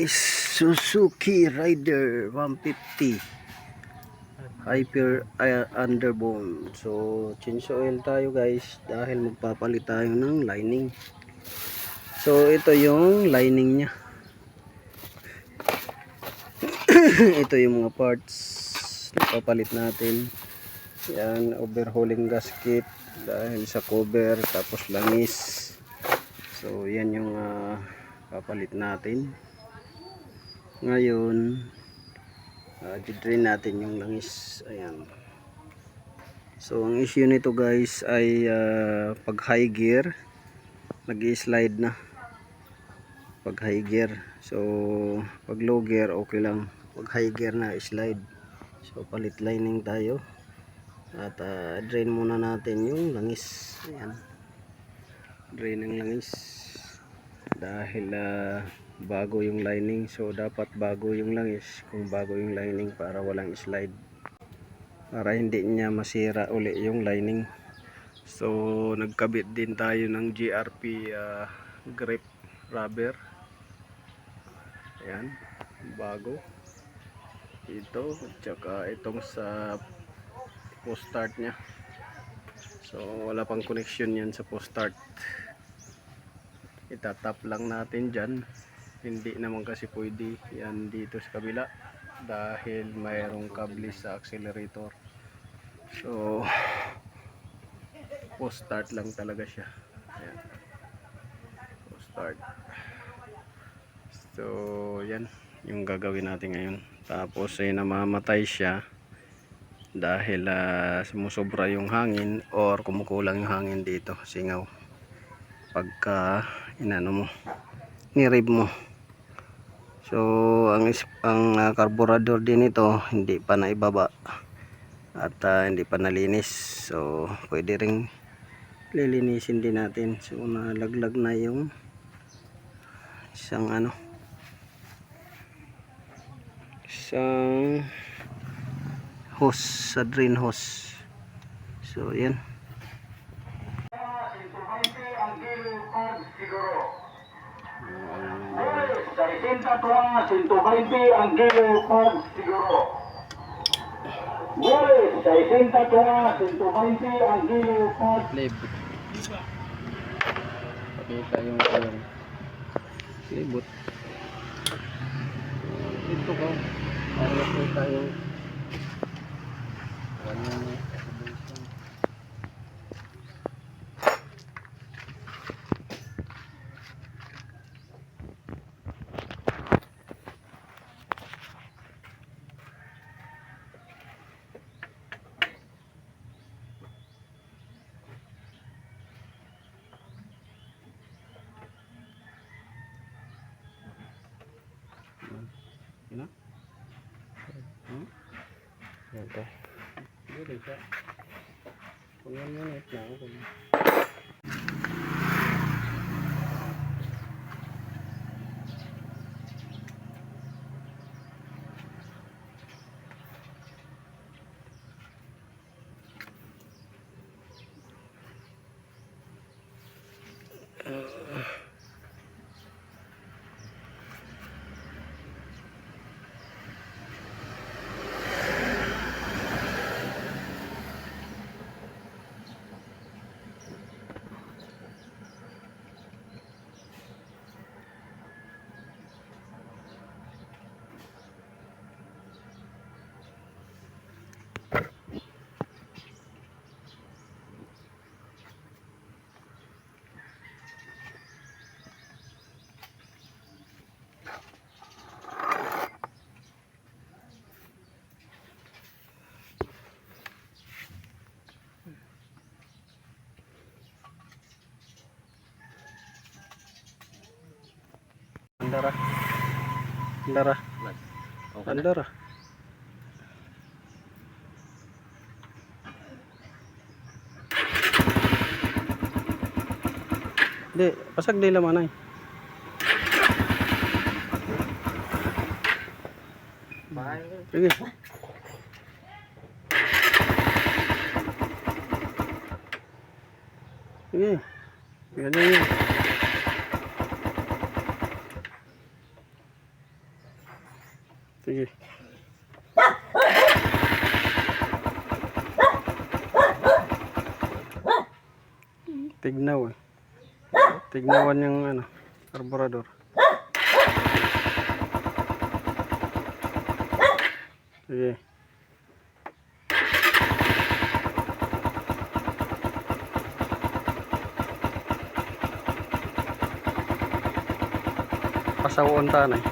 guys, Suzuki Rider 150 Hyper Underbone. So change oil tayo guys dahil magpapalit tayo ng lining. So ito yung lining nya. Ito yung mga parts na papalit natin. Yan, overhauling gasket dahil sa cover, tapos langis. So yan yung papalit natin. Ngayon i-drain natin yung langis. Ayan. So ang issue nito guys ay pag high gear nag-i-slide na pag high gear. So pag low gear okay lang, pag high gear na slide. So palit lining tayo at drain muna natin yung langis. Ayan, drain ng langis dahil bago yung lining. So dapat bago yung langis kung bago yung lining para walang slide, para hindi niya masira uli yung lining. So nagkabit din tayo ng GRP grip rubber. Ayan, bago ito, at saka itong sa post start nya. So wala pang connection yan sa post start, itatap lang natin dyan. Hindi naman kasi pwede yan dito sa kabila dahil mayroong kable sa accelerator. So post start lang talaga siya. Ayan, post start. So yan yung gagawin natin ngayon. Tapos ay namamatay siya dahil sumusobra yung hangin or kumukulang yung hangin dito, singaw, pagka inano mo, ni-rev mo. So ang carburetor din ito hindi pa naibaba at hindi pa nalinis. So pwede ring lilinisin din natin. So nalaglag na yung isang isang hose sa drain hose. So yan. Sa 120 ang kilo pag siguro. Boris, sa 120 ang kilo pag Libot. Pakita yung libot. Ito ko. Para makita yung Ina? Okay. Dito siya. Kung 1 minute na ako. Andara. Andara. Andara. Di, pasag di laman ay. Sige. Sige. Ganyan yun. Sige. Tignaw eh. Tignawan yung ano, karburador. Sige. Pasawon tanay.